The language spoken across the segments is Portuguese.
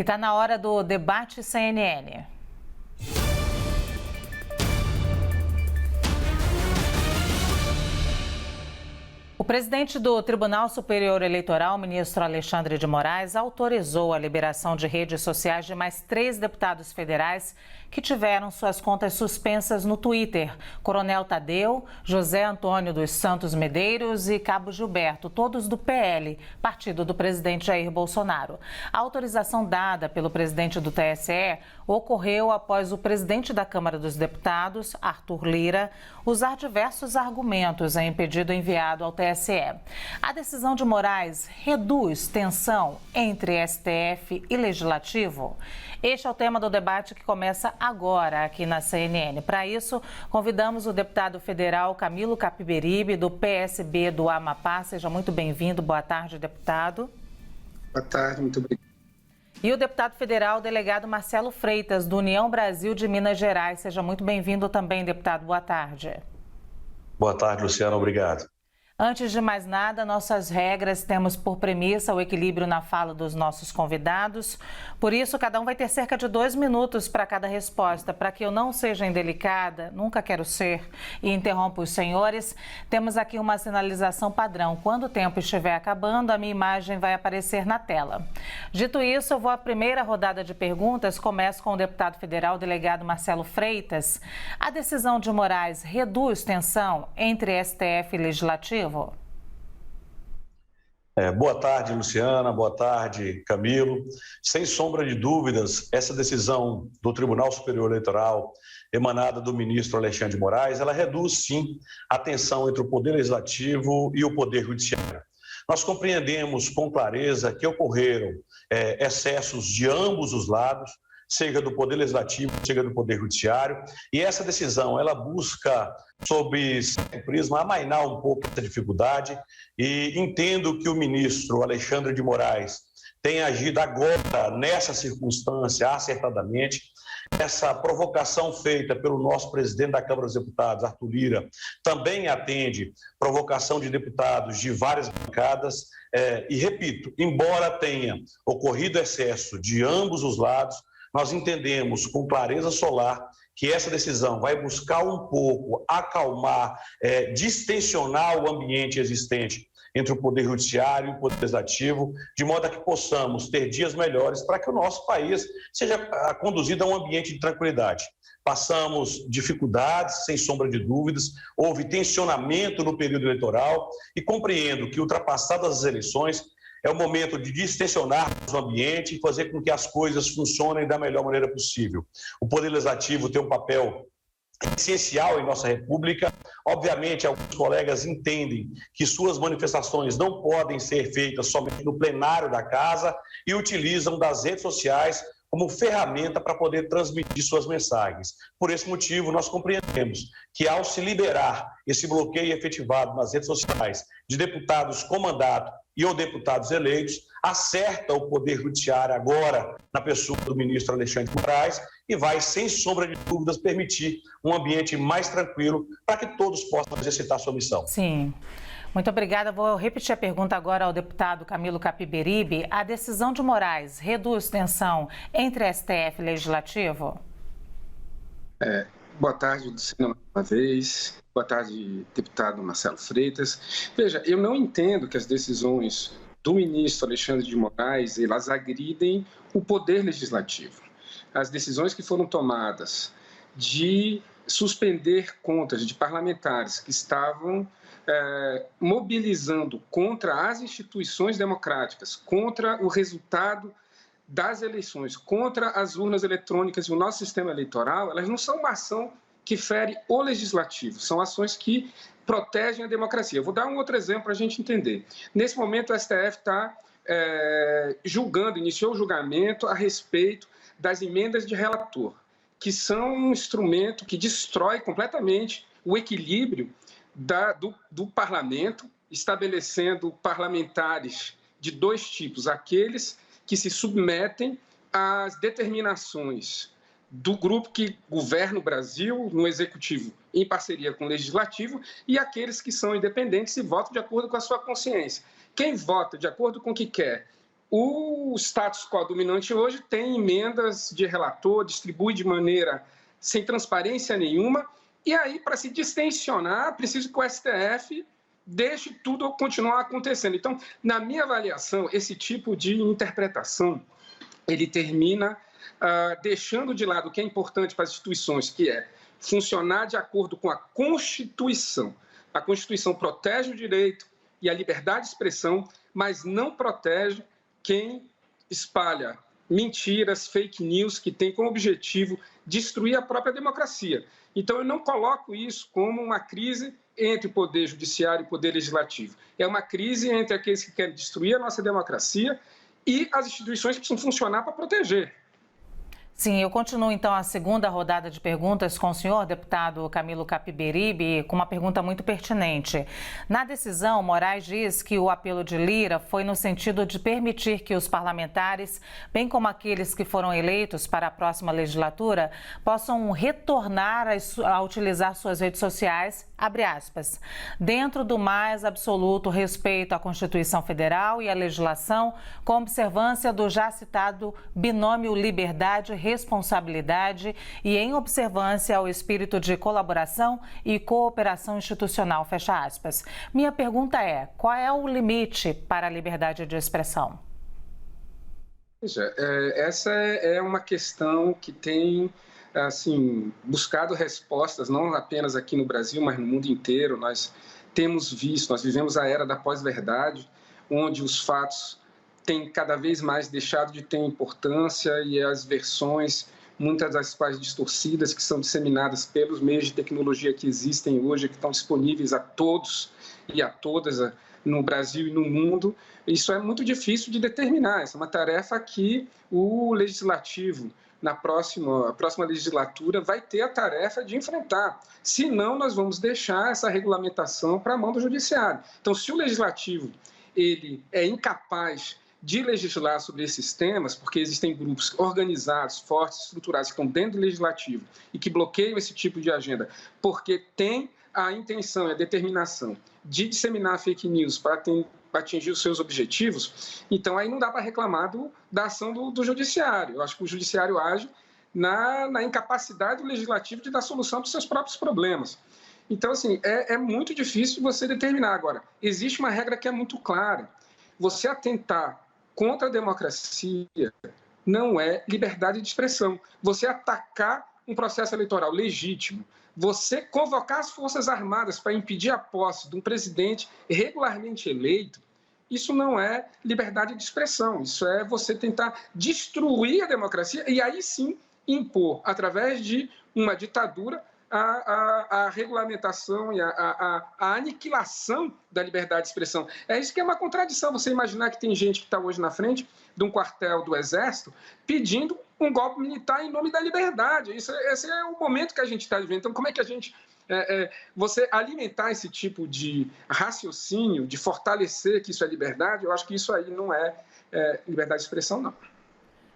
E está na hora do debate CNN. O presidente do Tribunal Superior Eleitoral, ministro Alexandre de Moraes, autorizou a liberação de redes sociais de mais 3 deputados federais que tiveram suas contas suspensas no Twitter: Coronel Tadeu, José Antônio dos Santos Medeiros e Cabo Gilberto, todos do PL, partido do presidente Jair Bolsonaro. A autorização dada pelo presidente do TSE ocorreu após o presidente da Câmara dos Deputados, Arthur Lira, usar diversos argumentos em pedido enviado ao TSE. A decisão de Moraes reduz tensão entre STF e Legislativo? Este é o tema do debate que começa agora aqui na CNN. Para isso, convidamos o deputado federal Camilo Capiberibe, do PSB do Amapá. Seja muito bem-vindo. Boa tarde, deputado. Boa tarde, muito obrigado. E o deputado federal, delegado Marcelo Freitas, do União Brasil de Minas Gerais. Seja muito bem-vindo também, deputado. Boa tarde. Boa tarde, Luciano. Obrigado. Antes de mais nada, nossas regras temos por premissa o equilíbrio na fala dos nossos convidados. Por isso, cada um vai ter cerca de 2 minutos para cada resposta. Para que eu não seja indelicada, nunca quero ser, e interrompa os senhores, temos aqui uma sinalização padrão. Quando o tempo estiver acabando, a minha imagem vai aparecer na tela. Dito isso, eu vou à primeira rodada de perguntas. Começo com o deputado federal, delegado Marcelo Freitas. A decisão de Moraes reduz tensão entre STF e Legislativo? Boa tarde, Luciana. Boa tarde, Camilo. Sem sombra de dúvidas, essa decisão do Tribunal Superior Eleitoral, emanada do ministro Alexandre de Moraes, ela reduz, sim, a tensão entre o Poder Legislativo e o Poder Judiciário. Nós compreendemos com clareza que ocorreram excessos de ambos os lados, seja do Poder Legislativo, seja do Poder Judiciário, e essa decisão, ela busca, sob certo prisma, amainar um pouco essa dificuldade, e entendo que o ministro Alexandre de Moraes tem agido agora, nessa circunstância, acertadamente. Essa provocação feita pelo nosso presidente da Câmara dos Deputados, Arthur Lira, também atende provocação de deputados de várias bancadas, e repito, embora tenha ocorrido excesso de ambos os lados, nós entendemos com clareza solar que essa decisão vai buscar um pouco acalmar, distensionar o ambiente existente entre o Poder Judiciário e o Poder Legislativo, de modo a que possamos ter dias melhores para que o nosso país seja conduzido a um ambiente de tranquilidade. Passamos dificuldades, sem sombra de dúvidas, houve tensionamento no período eleitoral e compreendo que, ultrapassadas as eleições, é o momento de distensionar o ambiente e fazer com que as coisas funcionem da melhor maneira possível. O Poder Legislativo tem um papel essencial em nossa República. Obviamente, alguns colegas entendem que suas manifestações não podem ser feitas somente no plenário da Casa e utilizam das redes sociais como ferramenta para poder transmitir suas mensagens. Por esse motivo, nós compreendemos que, ao se liberar esse bloqueio efetivado nas redes sociais de deputados com mandato e ou deputados eleitos, acerta o Poder Judiciário agora na pessoa do ministro Alexandre de Moraes e vai, sem sombra de dúvidas, permitir um ambiente mais tranquilo para que todos possam exercitar sua missão. Sim. Muito obrigada. Vou repetir a pergunta agora ao deputado Camilo Capiberibe. A decisão de Moraes reduz tensão entre STF e Legislativo? Boa tarde, Luciano, mais uma vez. Boa tarde, deputado Marcelo Freitas. Veja, eu não entendo que as decisões do ministro Alexandre de Moraes, elas agridem o Poder Legislativo. As decisões que foram tomadas de suspender contas de parlamentares que estavam mobilizando contra as instituições democráticas, contra o resultado das eleições, contra as urnas eletrônicas e o nosso sistema eleitoral, elas não são uma ação que fere o legislativo, são ações que protegem a democracia. Eu vou dar um outro exemplo para a gente entender. Nesse momento, o STF está iniciou o julgamento a respeito das emendas de relator, que são um instrumento que destrói completamente o equilíbrio do parlamento, estabelecendo parlamentares de 2 tipos: aqueles que se submetem às determinações do grupo que governa o Brasil, no executivo, em parceria com o legislativo, e aqueles que são independentes e votam de acordo com a sua consciência. Quem vota de acordo com o que quer o status quo dominante hoje tem emendas de relator, distribui de maneira sem transparência nenhuma, e aí, para se distensionar, preciso que o STF deixe tudo continuar acontecendo. Então, na minha avaliação, esse tipo de interpretação, ele termina deixando de lado o que é importante para as instituições, que é funcionar de acordo com a Constituição. A Constituição protege o direito e a liberdade de expressão, mas não protege quem espalha mentiras, fake news, que tem como objetivo destruir a própria democracia. Então, eu não coloco isso como uma crise entre o Poder Judiciário e o Poder Legislativo. É uma crise entre aqueles que querem destruir a nossa democracia e as instituições que precisam funcionar para proteger. Sim, eu continuo então a segunda rodada de perguntas com o senhor, deputado Camilo Capiberibe, com uma pergunta muito pertinente. Na decisão, Moraes diz que o apelo de Lira foi no sentido de permitir que os parlamentares, bem como aqueles que foram eleitos para a próxima legislatura, possam retornar a utilizar suas redes sociais, abre aspas, dentro do mais absoluto respeito à Constituição Federal e à legislação, com observância do já citado binômio liberdade-responsabilidade e em observância ao espírito de colaboração e cooperação institucional, fecha aspas. Minha pergunta é, qual é o limite para a liberdade de expressão? Essa é uma questão que tem assim, buscado respostas, não apenas aqui no Brasil, mas no mundo inteiro. Nós temos visto, nós vivemos a era da pós-verdade, onde os fatos têm cada vez mais deixado de ter importância e as versões, muitas das quais distorcidas, que são disseminadas pelos meios de tecnologia que existem hoje, que estão disponíveis a todos e a todas no Brasil e no mundo, isso é muito difícil de determinar. Essa é uma tarefa que o Legislativo, na próxima legislatura, vai ter a tarefa de enfrentar. Senão, nós vamos deixar essa regulamentação para a mão do Judiciário. Então, se o Legislativo ele é incapaz de legislar sobre esses temas, porque existem grupos organizados, fortes, estruturados, que estão dentro do Legislativo e que bloqueiam esse tipo de agenda, porque tem a intenção e a determinação de disseminar fake news para atingir os seus objetivos, então aí não dá para reclamar da ação do Judiciário. Eu acho que o Judiciário age na incapacidade do Legislativo de dar solução para os seus próprios problemas. Então, assim, é muito difícil você determinar. Agora, existe uma regra que é muito clara. Você atentar contra a democracia não é liberdade de expressão. Você atacar um processo eleitoral legítimo, você convocar as Forças Armadas para impedir a posse de um presidente regularmente eleito, isso não é liberdade de expressão, isso é você tentar destruir a democracia e aí sim impor, através de uma ditadura, a regulamentação e a aniquilação da liberdade de expressão. É isso que é uma contradição, você imaginar que tem gente que está hoje na frente de um quartel do Exército pedindo um golpe militar em nome da liberdade. Esse é o momento que a gente está vivendo. Então, como é que a gente... você alimentar esse tipo de raciocínio, de fortalecer que isso é liberdade, eu acho que isso aí não é liberdade de expressão, não.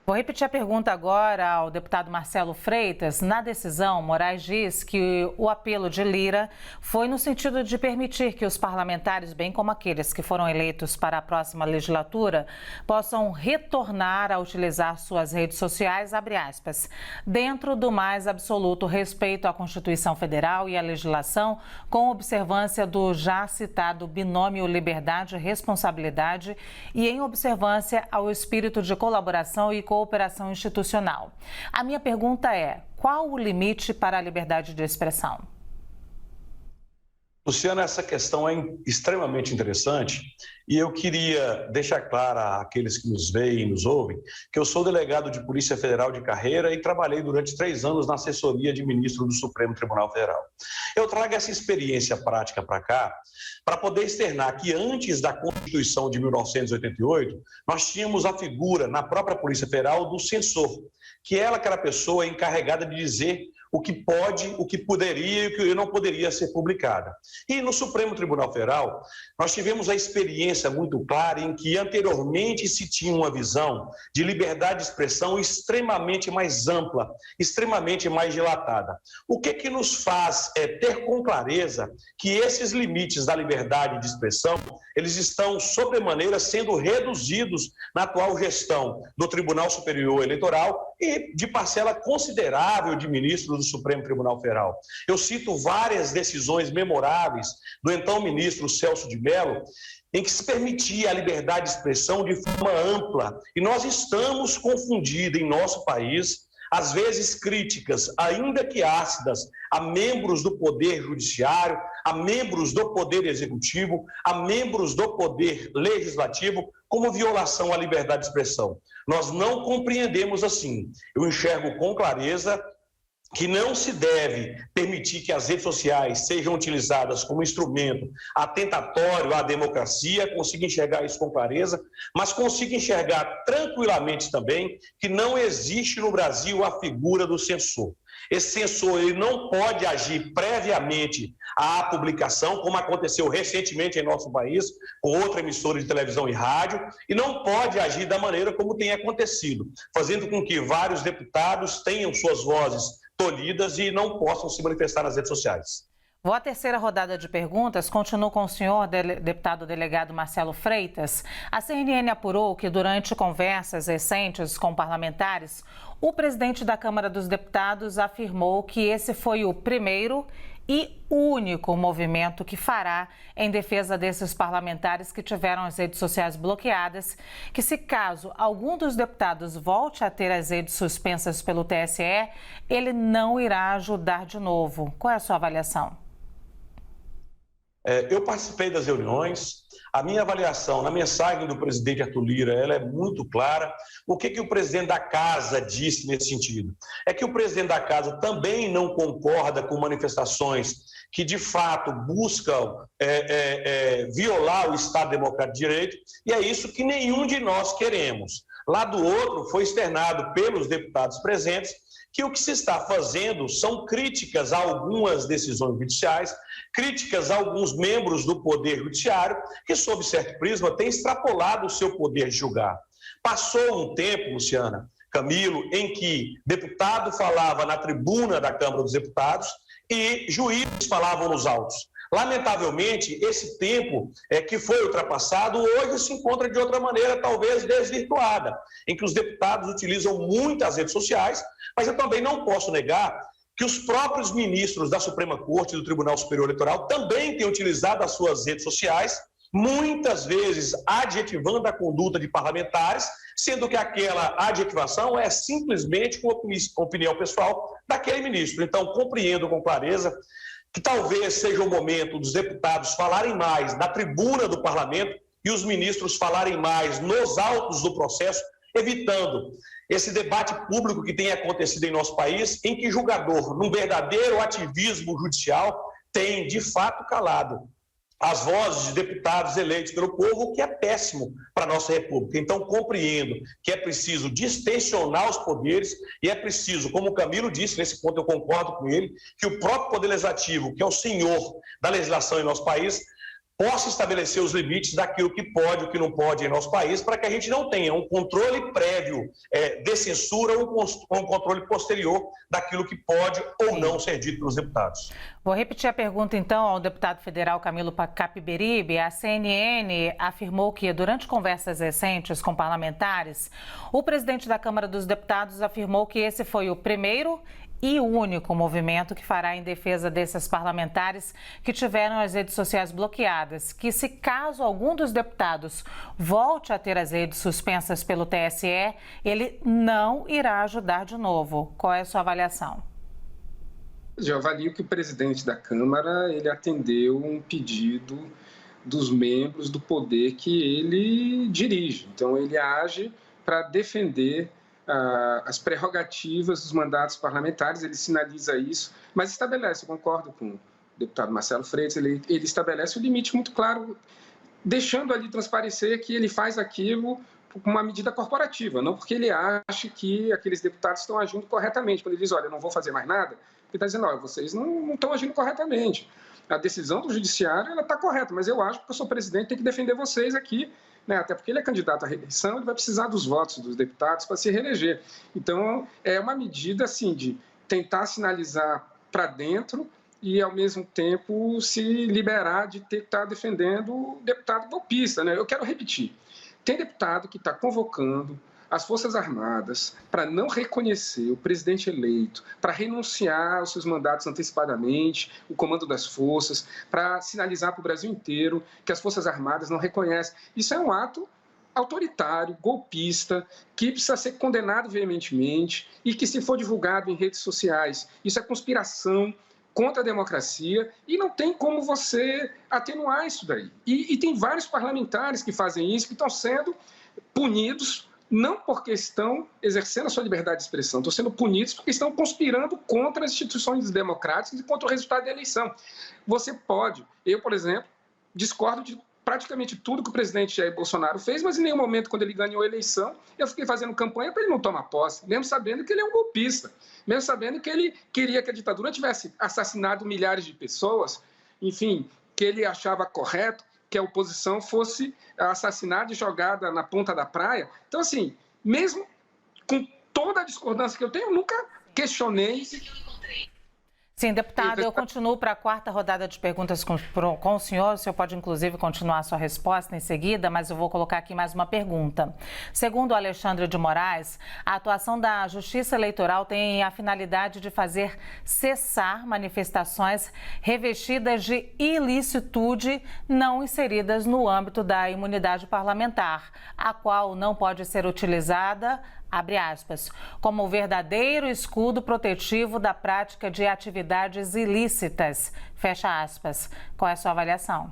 Vou repetir a pergunta agora ao deputado Marcelo Freitas. Na decisão, Moraes diz que o apelo de Lira foi no sentido de permitir que os parlamentares, bem como aqueles que foram eleitos para a próxima legislatura, possam retornar a utilizar suas redes sociais, abre aspas, dentro do mais absoluto respeito à Constituição Federal e à legislação, com observância do já citado binômio liberdade-responsabilidade e em observância ao espírito de colaboração e cooperação institucional. A minha pergunta é, qual o limite para a liberdade de expressão? Luciana, essa questão é extremamente interessante e eu queria deixar claro àqueles que nos veem e nos ouvem que eu sou delegado de Polícia Federal de carreira e trabalhei durante 3 anos na assessoria de ministro do Supremo Tribunal Federal. Eu trago essa experiência prática para cá para poder externar que antes da Constituição de 1988, nós tínhamos a figura na própria Polícia Federal do censor, que é aquela pessoa encarregada de dizer o que pode, o que poderia e o que não poderia ser publicada. E no Supremo Tribunal Federal, nós tivemos a experiência muito clara em que anteriormente se tinha uma visão de liberdade de expressão extremamente mais ampla, extremamente mais dilatada. O que nos faz ter com clareza que esses limites da liberdade de expressão, eles estão sobremaneira sendo reduzidos na atual gestão do Tribunal Superior Eleitoral e de parcela considerável de ministros do Supremo Tribunal Federal. Eu cito várias decisões memoráveis do então ministro Celso de Mello, em que se permitia a liberdade de expressão de forma ampla. E nós estamos confundidos em nosso país, às vezes críticas, ainda que ácidas, a membros do Poder Judiciário, a membros do Poder Executivo, a membros do Poder Legislativo, como violação à liberdade de expressão. Nós não compreendemos assim. Eu enxergo com clareza que não se deve permitir que as redes sociais sejam utilizadas como instrumento atentatório à democracia, consigo enxergar isso com clareza, mas consigo enxergar tranquilamente também que não existe no Brasil a figura do censor. Esse censor ele não pode agir previamente à publicação, como aconteceu recentemente em nosso país, com outra emissora de televisão e rádio, e não pode agir da maneira como tem acontecido, fazendo com que vários deputados tenham suas vozes tolhidas e não possam se manifestar nas redes sociais. Vou à terceira rodada de perguntas. Continuo com o senhor, deputado delegado Marcelo Freitas. A CNN apurou que durante conversas recentes com parlamentares, o presidente da Câmara dos Deputados afirmou que esse foi o primeiro e único movimento que fará em defesa desses parlamentares que tiveram as redes sociais bloqueadas, que se caso algum dos deputados volte a ter as redes suspensas pelo TSE, ele não irá ajudar de novo. Qual é a sua avaliação? Eu participei das reuniões, a minha avaliação na mensagem do presidente Arthur Lira, ela é muito clara. O que o presidente da Casa disse nesse sentido? É que o presidente da Casa também não concorda com manifestações que, de fato, buscam violar o Estado Democrático de Direito, e é isso que nenhum de nós queremos. Lá do outro, foi externado pelos deputados presentes que o que se está fazendo são críticas a algumas decisões judiciais, críticas a alguns membros do Poder Judiciário, que, sob certo prisma, têm extrapolado o seu poder de julgar. Passou um tempo, Luciana, Camilo, em que deputado falava na tribuna da Câmara dos Deputados e juízes falavam nos autos. Lamentavelmente, esse tempo que foi ultrapassado, hoje se encontra de outra maneira, talvez desvirtuada, em que os deputados utilizam muitas redes sociais, mas eu também não posso negar que os próprios ministros da Suprema Corte e do Tribunal Superior Eleitoral também têm utilizado as suas redes sociais, muitas vezes adjetivando a conduta de parlamentares, sendo que aquela adjetivação é simplesmente com opinião pessoal daquele ministro. Então, compreendo com clareza que talvez seja o momento dos deputados falarem mais na tribuna do parlamento e os ministros falarem mais nos autos do processo, evitando esse debate público que tem acontecido em nosso país, em que julgador, num verdadeiro ativismo judicial, tem de fato calado as vozes de deputados eleitos pelo povo, o que é péssimo para a nossa República. Então, compreendo que é preciso distensionar os poderes e é preciso, como o Camilo disse, nesse ponto eu concordo com ele, que o próprio Poder Legislativo, que é o senhor da legislação em nosso país, possa estabelecer os limites daquilo que pode e o que não pode em nosso país, para que a gente não tenha um controle prévio de censura ou um controle posterior daquilo que pode ou não ser dito pelos deputados. Vou repetir a pergunta, então, ao deputado federal Camilo Capiberibe. A CNN afirmou que, durante conversas recentes com parlamentares, o presidente da Câmara dos Deputados afirmou que esse foi o primeiro e o único movimento que fará em defesa desses parlamentares que tiveram as redes sociais bloqueadas, que se caso algum dos deputados volte a ter as redes suspensas pelo TSE, ele não irá ajudar de novo. Qual é a sua avaliação? Eu avalio que o presidente da Câmara ele atendeu um pedido dos membros do poder que ele dirige. Então, ele age para defender as prerrogativas dos mandatos parlamentares, ele sinaliza isso, mas estabelece, eu concordo com o deputado Marcelo Freitas, ele estabelece um limite muito claro, deixando ali transparecer que ele faz aquilo com uma medida corporativa, não porque ele acha que aqueles deputados estão agindo corretamente. Quando ele diz, olha, eu não vou fazer mais nada, está dizendo, olha, vocês não estão agindo corretamente. A decisão do judiciário está correta, mas eu acho que eu sou presidente, tem que defender vocês aqui, né? Até porque ele é candidato à reeleição, ele vai precisar dos votos dos deputados para se reeleger. Então, é uma medida assim, de tentar sinalizar para dentro e, ao mesmo tempo, se liberar de ter que estar defendendo o deputado golpista, né? Eu quero repetir, tem deputado que está convocando as Forças Armadas para não reconhecer o presidente eleito, para renunciar aos seus mandatos antecipadamente, o comando das forças, para sinalizar para o Brasil inteiro que as Forças Armadas não reconhecem. Isso é um ato autoritário, golpista, que precisa ser condenado veementemente e que, se for divulgado em redes sociais, isso é conspiração contra a democracia e não tem como você atenuar isso daí. E tem vários parlamentares que fazem isso, que estão sendo punidos não porque estão exercendo a sua liberdade de expressão, estão sendo punidos porque estão conspirando contra as instituições democráticas e contra o resultado da eleição. Você pode, eu, por exemplo, discordo de praticamente tudo que o presidente Jair Bolsonaro fez, mas em nenhum momento, quando ele ganhou a eleição, eu fiquei fazendo campanha para ele não tomar posse, mesmo sabendo que ele é um golpista, mesmo sabendo que ele queria que a ditadura tivesse assassinado milhares de pessoas, enfim, que ele achava correto que a oposição fosse assassinada e jogada na ponta da praia. Então, assim, mesmo com toda a discordância que eu tenho, eu nunca questionei. Sim, deputado, eu continuo para a quarta rodada de perguntas com o senhor. O senhor pode, inclusive, continuar a sua resposta em seguida, mas eu vou colocar aqui mais uma pergunta. Segundo Alexandre de Moraes, a atuação da Justiça Eleitoral tem a finalidade de fazer cessar manifestações revestidas de ilicitude não inseridas no âmbito da imunidade parlamentar, a qual não pode ser utilizada, abre aspas, como verdadeiro escudo protetivo da prática de atividades ilícitas, fecha aspas. Qual é a sua avaliação?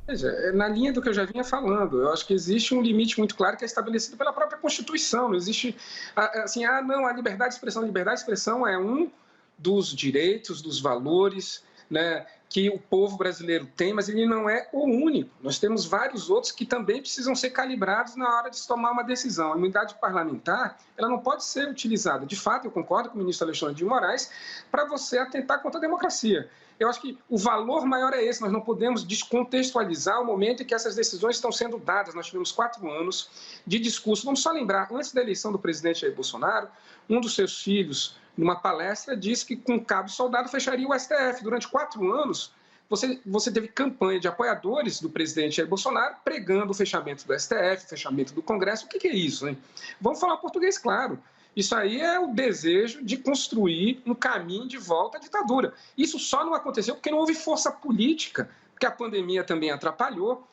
Veja, na linha do que eu já vinha falando, eu acho que existe um limite muito claro que é estabelecido pela própria Constituição. Não existe, assim, não, a liberdade de expressão é um dos direitos, dos valores, né, que o povo brasileiro tem, mas ele não é o único. Nós temos vários outros que também precisam ser calibrados na hora de se tomar uma decisão. A imunidade parlamentar, ela não pode ser utilizada. De fato, eu concordo com o ministro Alexandre de Moraes, para você atentar contra a democracia. Eu acho que o valor maior é esse. Nós não podemos descontextualizar o momento em que essas decisões estão sendo dadas. Nós tivemos 4 anos de discurso. Vamos só lembrar, antes da eleição do presidente Jair Bolsonaro, um dos seus filhos, numa palestra, disse que com cabo soldado fecharia o STF. Durante 4 anos, você teve campanha de apoiadores do presidente Jair Bolsonaro pregando o fechamento do STF, o fechamento do Congresso. O que é isso, hein? Vamos falar português claro. Isso aí é o desejo de construir um caminho de volta à ditadura. Isso só não aconteceu porque não houve força política, porque a pandemia também atrapalhou,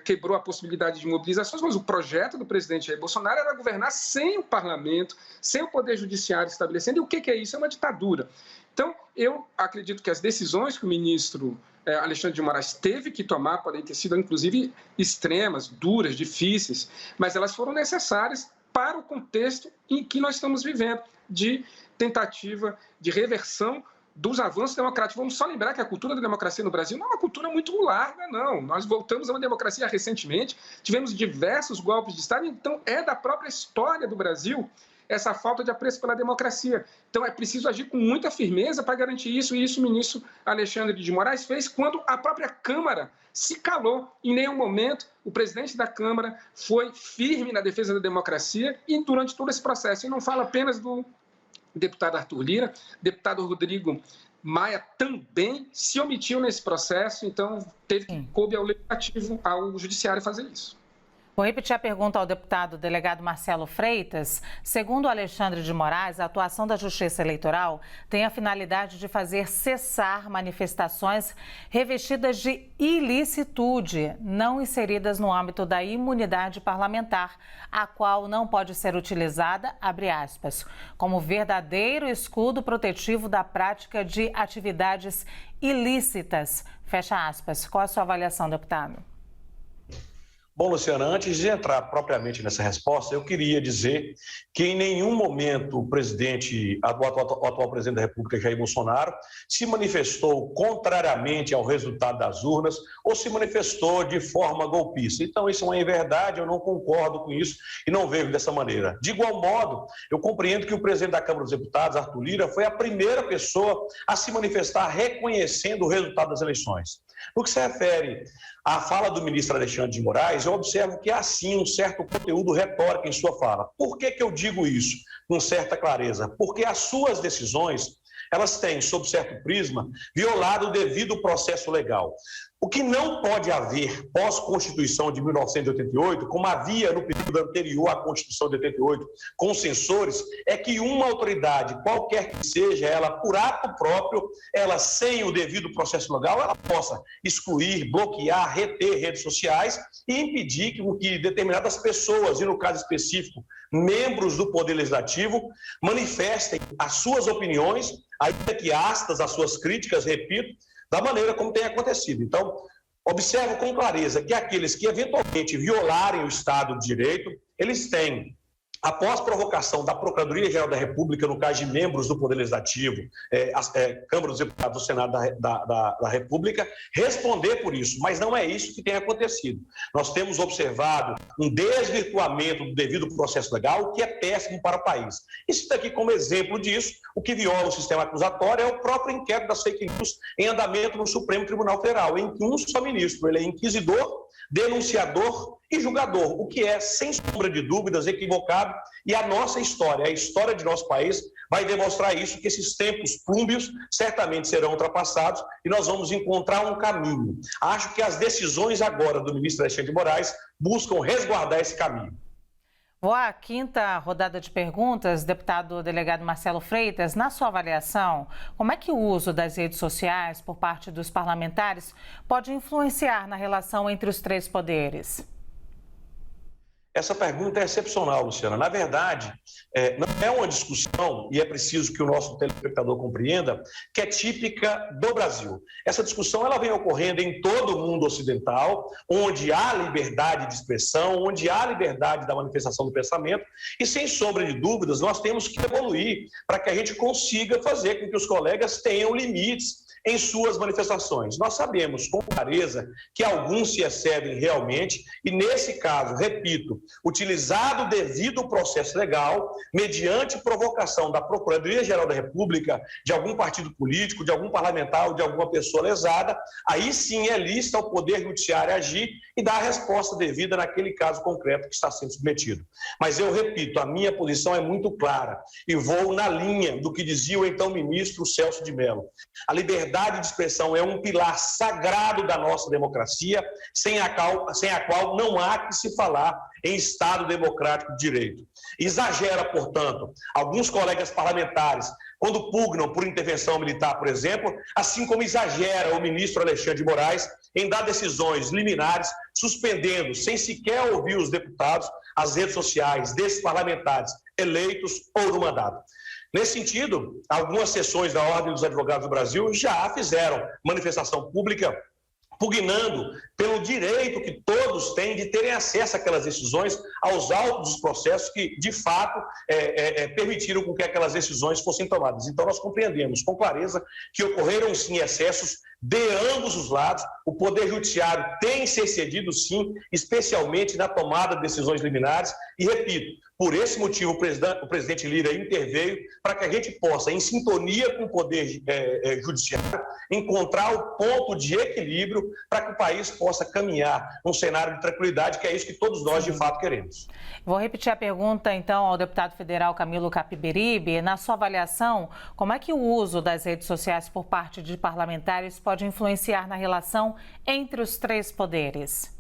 quebrou a possibilidade de mobilizações, mas o projeto do presidente Jair Bolsonaro era governar sem o parlamento, sem o poder judiciário estabelecendo. E o que é isso? É uma ditadura. Então, eu acredito que as decisões que o ministro Alexandre de Moraes teve que tomar podem ter sido, inclusive, extremas, duras, difíceis, mas elas foram necessárias para o contexto em que nós estamos vivendo, de tentativa de reversão dos avanços democráticos. Vamos só lembrar que a cultura da democracia no Brasil não é uma cultura muito larga, não. Nós voltamos a uma democracia recentemente, tivemos diversos golpes de Estado, então é da própria história do Brasil essa falta de apreço pela democracia. Então é preciso agir com muita firmeza para garantir isso, e isso o ministro Alexandre de Moraes fez quando a própria Câmara se calou. Em nenhum momento o presidente da Câmara foi firme na defesa da democracia e durante todo esse processo. E não falo apenas do deputado Arthur Lira, deputado Rodrigo Maia também se omitiu nesse processo, então coube ao legislativo, ao judiciário fazer isso. Vou repetir a pergunta ao deputado delegado Marcelo Freitas. Segundo Alexandre de Moraes, a atuação da Justiça Eleitoral tem a finalidade de fazer cessar manifestações revestidas de ilicitude, não inseridas no âmbito da imunidade parlamentar, a qual não pode ser utilizada, abre aspas, como verdadeiro escudo protetivo da prática de atividades ilícitas, fecha aspas. Qual a sua avaliação, deputado? Bom, Luciana, antes de entrar propriamente nessa resposta, eu queria dizer que em nenhum momento o atual presidente da República, Jair Bolsonaro, se manifestou contrariamente ao resultado das urnas ou se manifestou de forma golpista. Então, isso não é verdade, eu não concordo com isso e não vejo dessa maneira. De igual modo, eu compreendo que o presidente da Câmara dos Deputados, Arthur Lira, foi a primeira pessoa a se manifestar reconhecendo o resultado das eleições. No que se refere à fala do ministro Alexandre de Moraes, eu observo que há sim um certo conteúdo retórico em sua fala. Por que eu digo isso com certa clareza? Porque as suas decisões, elas têm, sob certo prisma, violado o devido processo legal. O que não pode haver pós-Constituição de 1988, como havia no período anterior à Constituição de 88, com censores, é que uma autoridade, qualquer que seja ela, por ato próprio, ela sem o devido processo legal, ela possa excluir, bloquear, reter redes sociais e impedir que determinadas pessoas, e no caso específico, membros do Poder Legislativo, manifestem as suas opiniões, ainda que astas as suas críticas, repito, da maneira como tem acontecido. Então, observo com clareza que aqueles que eventualmente violarem o Estado de Direito, eles têm, após provocação da Procuradoria-Geral da República, no caso de membros do Poder Legislativo, Câmara dos Deputados do Senado da República, responder por isso. Mas não é isso que tem acontecido. Nós temos observado um desvirtuamento do devido processo legal, o que é péssimo para o país. Isso daqui, como exemplo disso, o que viola o sistema acusatório é o próprio inquérito das fake news em andamento no Supremo Tribunal Federal, em que um só ministro, ele é inquisidor, denunciador e julgador, o que é, sem sombra de dúvidas, equivocado, e a nossa história, a história de nosso país, vai demonstrar isso, que esses tempos plúmbios certamente serão ultrapassados e nós vamos encontrar um caminho. Acho que as decisões agora do ministro Alexandre de Moraes buscam resguardar esse caminho. Vou à quinta rodada de perguntas, deputado delegado Marcelo Freitas. Na sua avaliação, como é que o uso das redes sociais por parte dos parlamentares pode influenciar na relação entre os três poderes? Essa pergunta é excepcional, Luciana. Na verdade, não é uma discussão, e é preciso que o nosso telespectador compreenda, que é típica do Brasil. Essa discussão ela vem ocorrendo em todo o mundo ocidental, onde há liberdade de expressão, onde há liberdade da manifestação do pensamento, e sem sombra de dúvidas, nós temos que evoluir para que a gente consiga fazer com que os colegas tenham limites em suas manifestações. Nós sabemos com clareza que alguns se excedem realmente e, nesse caso, repito, utilizado o devido processo legal, mediante provocação da Procuradoria-Geral da República, de algum partido político, de algum parlamentar ou de alguma pessoa lesada, aí sim é lícito ao Poder Judiciário agir e dar a resposta devida naquele caso concreto que está sendo submetido. Mas eu repito, a minha posição é muito clara e vou na linha do que dizia o então ministro Celso de Mello. A liberdade de expressão é um pilar sagrado da nossa democracia, sem a qual não há que se falar em Estado democrático de direito. Exagera, portanto, alguns colegas parlamentares, quando pugnam por intervenção militar, por exemplo, assim como exagera o ministro Alexandre de Moraes em dar decisões liminares, suspendendo, sem sequer ouvir os deputados, as redes sociais desses parlamentares eleitos ou no mandato. Nesse sentido, algumas seções da Ordem dos Advogados do Brasil já fizeram manifestação pública pugnando pelo direito que todos têm de terem acesso àquelas decisões, aos autos dos processos que, de fato, permitiram com que aquelas decisões fossem tomadas. Então, nós compreendemos com clareza que ocorreram, sim, excessos de ambos os lados. O Poder Judiciário tem se excedido, sim, especialmente na tomada de decisões liminares. E, repito, por esse motivo, o presidente Lira interveio para que a gente possa, em sintonia com o Poder Judiciário, encontrar o ponto de equilíbrio para que o país possa caminhar num cenário de tranquilidade, que é isso que todos nós, de fato, queremos. Vou repetir a pergunta, então, ao deputado federal Camilo Capiberibe. Na sua avaliação, como é que o uso das redes sociais por parte de parlamentares pode influenciar na relação entre os três poderes?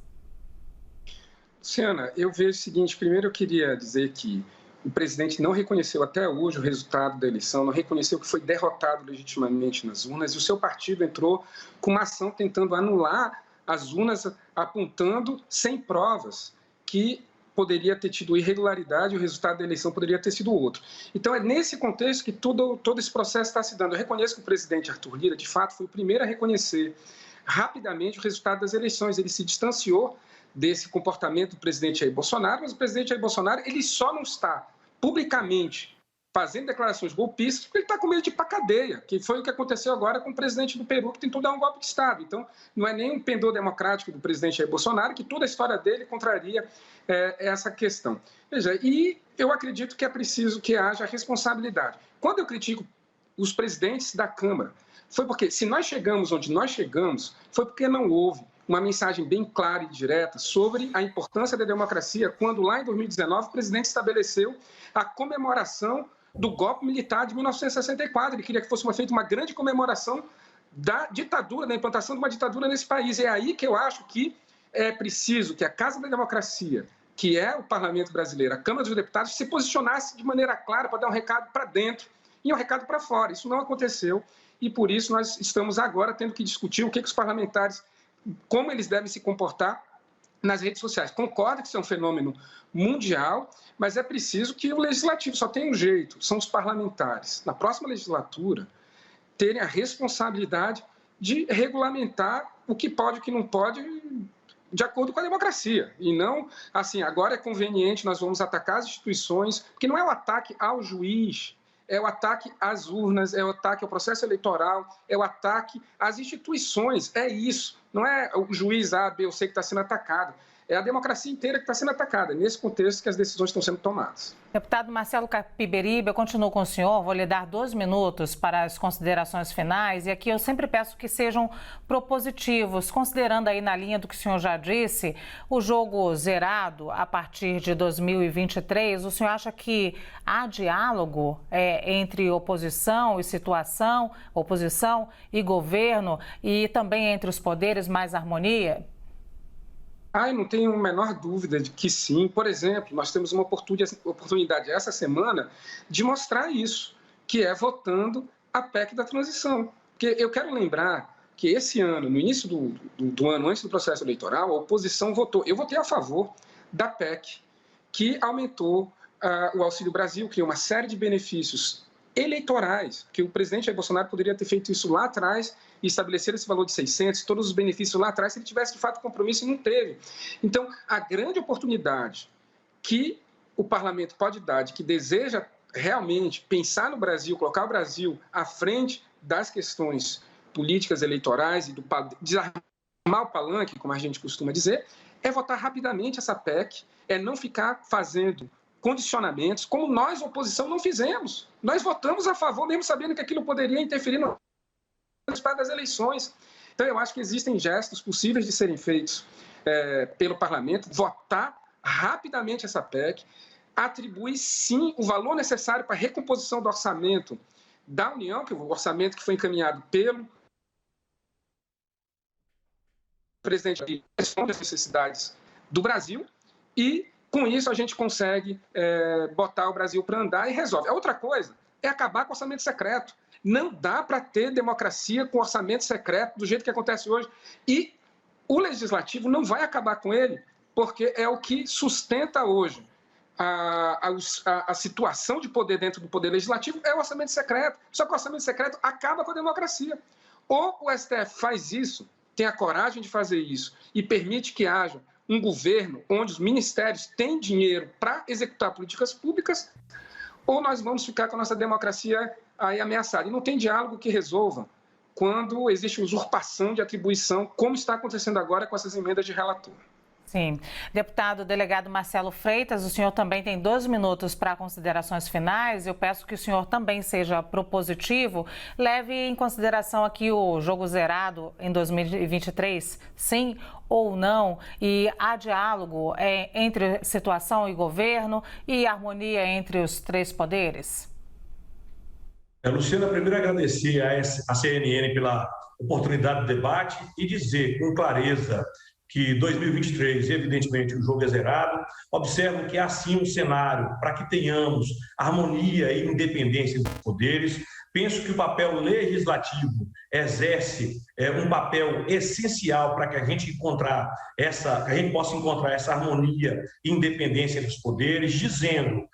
Luciana, eu vejo o seguinte: primeiro eu queria dizer que o presidente não reconheceu até hoje o resultado da eleição, não reconheceu que foi derrotado legitimamente nas urnas, e o seu partido entrou com uma ação tentando anular as urnas, apontando sem provas que poderia ter tido irregularidade e o resultado da eleição poderia ter sido outro. Então é nesse contexto que todo esse processo está se dando. Eu reconheço que o presidente Arthur Lira, de fato, foi o primeiro a reconhecer rapidamente o resultado das eleições. Ele se distanciou desse comportamento do presidente Jair Bolsonaro, mas o presidente Jair Bolsonaro ele só não está publicamente fazendo declarações golpistas porque ele está com medo de ir para a cadeia, que foi o que aconteceu agora com o presidente do Peru, que tentou dar um golpe de Estado. Então, não é nem um pendor democrático do presidente Jair Bolsonaro, que toda a história dele contraria essa questão. Veja, e eu acredito que é preciso que haja responsabilidade. Quando eu critico os presidentes da Câmara, foi porque, se nós chegamos onde nós chegamos, foi porque não houve uma mensagem bem clara e direta sobre a importância da democracia, quando lá em 2019 o presidente estabeleceu a comemoração do golpe militar de 1964. Ele queria que fosse feita uma grande comemoração da ditadura, da implantação de uma ditadura nesse país. É aí que eu acho que é preciso que a Casa da Democracia, que é o Parlamento brasileiro, a Câmara dos Deputados, se posicionasse de maneira clara para dar um recado para dentro e um recado para fora. Isso não aconteceu e, por isso, nós estamos agora tendo que discutir o que os parlamentares, como eles devem se comportar nas redes sociais. Concordo que isso é um fenômeno mundial, mas é preciso que o legislativo, só tem um jeito, são os parlamentares, na próxima legislatura, terem a responsabilidade de regulamentar o que pode e o que não pode de acordo com a democracia. E não, assim, agora é conveniente, nós vamos atacar as instituições, porque não é o ataque ao juiz, é o ataque às urnas, é o ataque ao processo eleitoral, é o ataque às instituições, é isso. Não é o juiz A, B ou C que está sendo atacado, é a democracia inteira que está sendo atacada. É nesse contexto que as decisões estão sendo tomadas. Deputado Marcelo Capiberibe, eu continuo com o senhor, vou lhe dar 2 minutos para as considerações finais, e aqui eu sempre peço que sejam propositivos, considerando aí na linha do que o senhor já disse, o jogo zerado a partir de 2023, o senhor acha que há diálogo entre oposição e situação, oposição e governo, e também entre os poderes, mais harmonia? Eu não tenho a menor dúvida de que sim. Por exemplo, nós temos uma oportunidade essa semana de mostrar isso, que é votando a PEC da transição. Porque eu quero lembrar que esse ano, no início do ano, antes do processo eleitoral, a oposição votou. Eu votei a favor da PEC, que aumentou o Auxílio Brasil, criou uma série de benefícios eleitorais, que o presidente Jair Bolsonaro poderia ter feito isso lá atrás e estabelecer esse valor de 600, todos os benefícios lá atrás, se ele tivesse de fato compromisso, e não teve. Então, a grande oportunidade que o parlamento pode dar, de que deseja realmente pensar no Brasil, colocar o Brasil à frente das questões políticas eleitorais e desarmar o palanque, como a gente costuma dizer, é votar rapidamente essa PEC, é não ficar fazendo condicionamentos, como nós, oposição, não fizemos. Nós votamos a favor, mesmo sabendo que aquilo poderia interferir no resultado das eleições. Então, eu acho que existem gestos possíveis de serem feitos pelo parlamento, votar rapidamente essa PEC, atribuir, sim, o valor necessário para a recomposição do orçamento da União, que é o orçamento que foi encaminhado pelo presidente, que responde às necessidades do Brasil, e com isso a gente consegue botar o Brasil para andar e resolve. A outra coisa é acabar com o orçamento secreto. Não dá para ter democracia com orçamento secreto do jeito que acontece hoje. E o legislativo não vai acabar com ele, porque é o que sustenta hoje a situação de poder dentro do poder legislativo, é o orçamento secreto. Só que o orçamento secreto acaba com a democracia. Ou o STF faz isso, tem a coragem de fazer isso e permite que haja um governo onde os ministérios têm dinheiro para executar políticas públicas, ou nós vamos ficar com a nossa democracia aí ameaçada. E não tem diálogo que resolva quando existe usurpação de atribuição, como está acontecendo agora com essas emendas de relator. Sim. Deputado delegado Marcelo Freitas, o senhor também tem 2 minutos para considerações finais. Eu peço que o senhor também seja propositivo. Leve em consideração aqui o jogo zerado em 2023, sim ou não? E há diálogo entre situação e governo e harmonia entre os 3 poderes? Luciana, primeiro agradecer à CNN pela oportunidade de debate e dizer com clareza que 2023, evidentemente, o jogo é zerado. Observo que há sim um cenário para que tenhamos harmonia e independência dos poderes. Penso que o papel legislativo exerce um papel essencial para que a gente possa encontrar essa harmonia e independência dos poderes, dizendo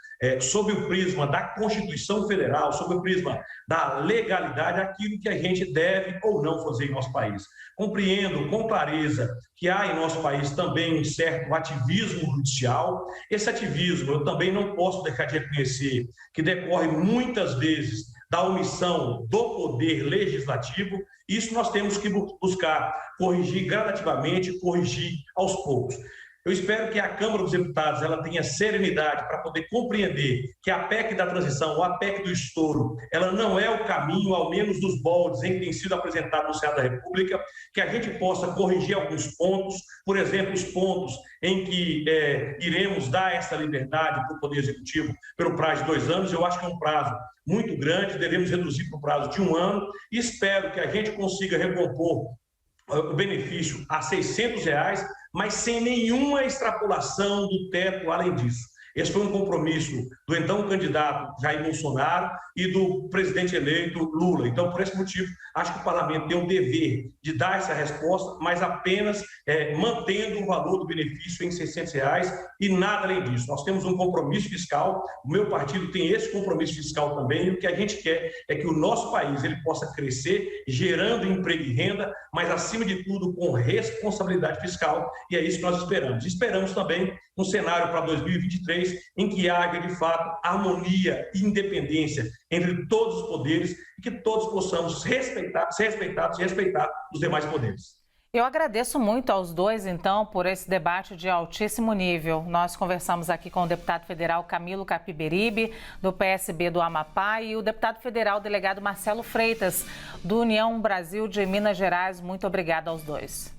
sob o prisma da Constituição Federal, sob o prisma da legalidade, aquilo que a gente deve ou não fazer em nosso país. Compreendo com clareza que há em nosso país também um certo ativismo judicial. Esse ativismo eu também não posso deixar de reconhecer que decorre muitas vezes da omissão do poder legislativo. Isso nós temos que buscar corrigir gradativamente, corrigir aos poucos. Eu espero que a Câmara dos Deputados ela tenha serenidade para poder compreender que a PEC da transição, ou a PEC do estouro, ela não é o caminho, ao menos dos moldes em que tem sido apresentado no Senado da República, que a gente possa corrigir alguns pontos, por exemplo, os pontos em que iremos dar essa liberdade para o Poder Executivo pelo prazo de 2 anos. Eu acho que é um prazo muito grande, devemos reduzir para o prazo de 1 ano, e espero que a gente consiga recompor o benefício a R$ 600, mas sem nenhuma extrapolação do teto além disso. Esse foi um compromisso do então candidato Jair Bolsonaro e do presidente eleito Lula. Então, por esse motivo, acho que o parlamento tem o dever de dar essa resposta, mas apenas mantendo o valor do benefício em R$ 600 e nada além disso. Nós temos um compromisso fiscal, o meu partido tem esse compromisso fiscal também, e o que a gente quer é que o nosso país ele possa crescer, gerando emprego e renda, mas, acima de tudo, com responsabilidade fiscal, e é isso que nós esperamos. Esperamos também um cenário para 2023 em que haja, de fato, harmonia e independência entre todos os poderes e que todos possamos ser respeitados e respeitar os demais poderes. Eu agradeço muito aos dois, então, por esse debate de altíssimo nível. Nós conversamos aqui com o deputado federal Camilo Capiberibe, do PSB do Amapá, e o deputado federal delegado Marcelo Freitas, do União Brasil de Minas Gerais. Muito obrigada aos dois.